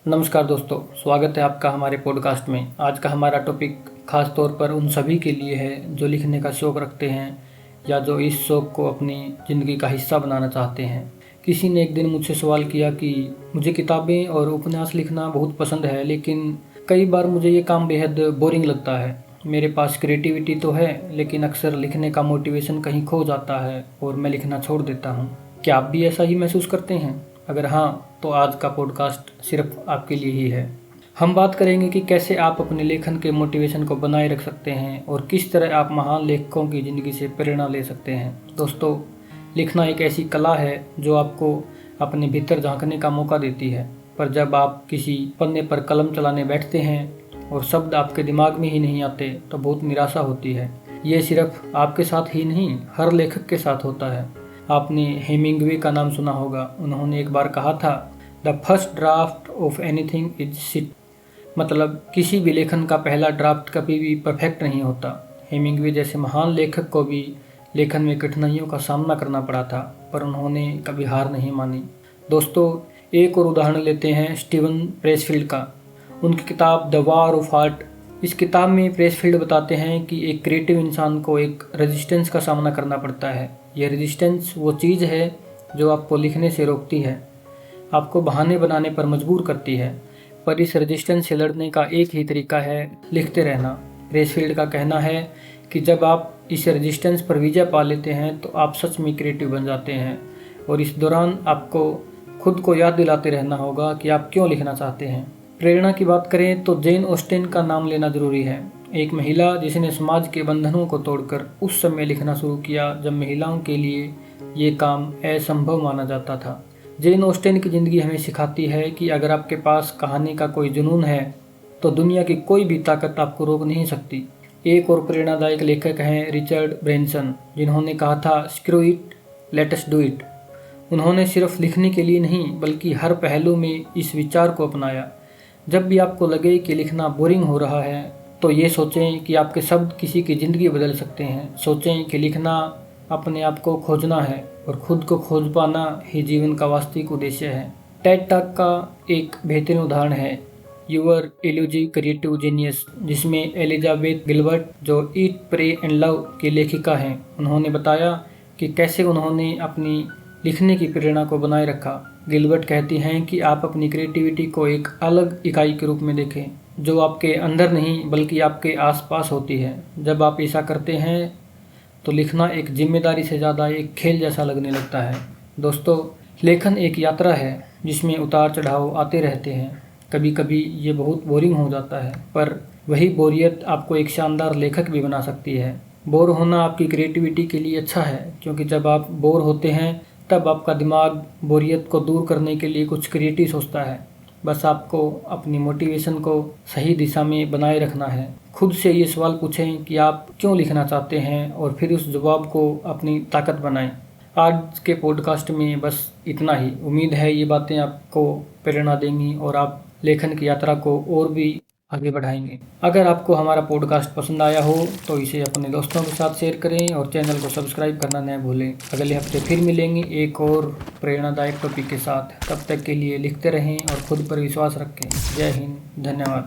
नमस्कार दोस्तों, स्वागत है आपका हमारे पॉडकास्ट में। आज का हमारा टॉपिक खास तौर पर उन सभी के लिए है जो लिखने का शौक़ रखते हैं या जो इस शौक़ को अपनी ज़िंदगी का हिस्सा बनाना चाहते हैं। किसी ने एक दिन मुझसे सवाल किया कि मुझे किताबें और उपन्यास लिखना बहुत पसंद है, लेकिन कई बार मुझे ये काम बेहद बोरिंग लगता है। मेरे पास क्रिएटिविटी तो है, लेकिन अक्सर लिखने का मोटिवेशन कहीं खो जाता है और मैं लिखना छोड़ देता हूँ। क्या आप भी ऐसा ही महसूस करते हैं? अगर हाँ, तो आज का पॉडकास्ट सिर्फ आपके लिए ही है। हम बात करेंगे कि कैसे आप अपने लेखन के मोटिवेशन को बनाए रख सकते हैं और किस तरह आप महान लेखकों की ज़िंदगी से प्रेरणा ले सकते हैं। दोस्तों, लिखना एक ऐसी कला है जो आपको अपने भीतर झांकने का मौका देती है, पर जब आप किसी पन्ने पर कलम चलाने बैठते हैं और शब्द आपके दिमाग में ही नहीं आते तो बहुत निराशा होती है। ये सिर्फ आपके साथ ही नहीं, हर लेखक के साथ होता है। आपने हेमिंग्वे का नाम सुना होगा। उन्होंने एक बार कहा था, the first draft of anything is shit. मतलब किसी भी लेखन का पहला ड्राफ्ट कभी भी परफेक्ट नहीं होता। हेमिंग्वे जैसे महान लेखक को भी लेखन में कठिनाइयों का सामना करना पड़ा था, पर उन्होंने कभी हार नहीं मानी। दोस्तों, एक और उदाहरण लेते हैं स्टीवन प्रेसफील्ड का। उनकी किताब द वॉर ऑफ आर्ट। इस किताब में प्रेसफील्ड बताते हैं कि एक क्रिएटिव इंसान को एक रेजिस्टेंस का सामना करना पड़ता है। यह रेजिस्टेंस वो चीज़ है जो आपको लिखने से रोकती है, आपको बहाने बनाने पर मजबूर करती है, पर इस रेजिस्टेंस से लड़ने का एक ही तरीका है, लिखते रहना। प्रेसफील्ड का कहना है कि जब आप इस रेजिस्टेंस पर विजय पा लेते हैं तो आप सच में क्रिएटिव बन जाते हैं, और इस दौरान आपको खुद को याद दिलाते रहना होगा कि आप क्यों लिखना चाहते हैं। प्रेरणा की बात करें तो जेन ऑस्टेन का नाम लेना जरूरी है। एक महिला जिसने समाज के बंधनों को तोड़कर उस समय लिखना शुरू किया जब महिलाओं के लिए ये काम असंभव माना जाता था। जेन ऑस्टेन की ज़िंदगी हमें सिखाती है कि अगर आपके पास कहानी का कोई जुनून है तो दुनिया की कोई भी ताकत आपको रोक नहीं सकती। एक और प्रेरणादायक लेखक हैं रिचर्ड ब्रैनसन, जिन्होंने कहा था, screw it, let us do it. उन्होंने सिर्फ लिखने के लिए नहीं बल्कि हर पहलू में इस विचार को अपनाया। जब भी आपको लगे कि लिखना बोरिंग हो रहा है तो ये सोचें कि आपके शब्द किसी की ज़िंदगी बदल सकते हैं। सोचें कि लिखना अपने आप को खोजना है और खुद को खोज पाना ही जीवन का वास्तविक उद्देश्य है। टेड टॉक का एक बेहतरीन उदाहरण है यूर इल्यूजिव क्रिएटिव जीनियस, जिसमें एलिजाबेथ गिलबर्ट, जो ईट प्रे एंड लव की लेखिका हैं, उन्होंने बताया कि कैसे उन्होंने अपनी लिखने की प्रेरणा को बनाए रखा। गिलबर्ट कहती हैं कि आप अपनी क्रिएटिविटी को एक अलग इकाई के रूप में देखें जो आपके अंदर नहीं बल्कि आपके आसपास होती है। जब आप ऐसा करते हैं तो लिखना एक जिम्मेदारी से ज़्यादा एक खेल जैसा लगने लगता है। दोस्तों, लेखन एक यात्रा है जिसमें उतार चढ़ाव आते रहते हैं। कभी कभी ये बहुत बोरिंग हो जाता है, पर वही बोरियत आपको एक शानदार लेखक भी बना सकती है। बोर होना आपकी क्रिएटिविटी के लिए अच्छा है, क्योंकि जब आप बोर होते हैं तब आपका दिमाग बोरियत को दूर करने के लिए कुछ क्रिएटिव सोचता है। बस आपको अपनी मोटिवेशन को सही दिशा में बनाए रखना है। खुद से ये सवाल पूछें कि आप क्यों लिखना चाहते हैं और फिर उस जवाब को अपनी ताकत बनाएं। आज के पॉडकास्ट में बस इतना ही। उम्मीद है ये बातें आपको प्रेरणा देंगी और आप लेखन की यात्रा को और भी आगे बढ़ाएंगे। अगर आपको हमारा पॉडकास्ट पसंद आया हो तो इसे अपने दोस्तों के साथ शेयर करें और चैनल को सब्सक्राइब करना न भूलें। अगले हफ्ते फिर मिलेंगे एक और प्रेरणादायक टॉपिक के साथ। तब तक के लिए लिखते रहें और खुद पर विश्वास रखें। जय हिंद, धन्यवाद।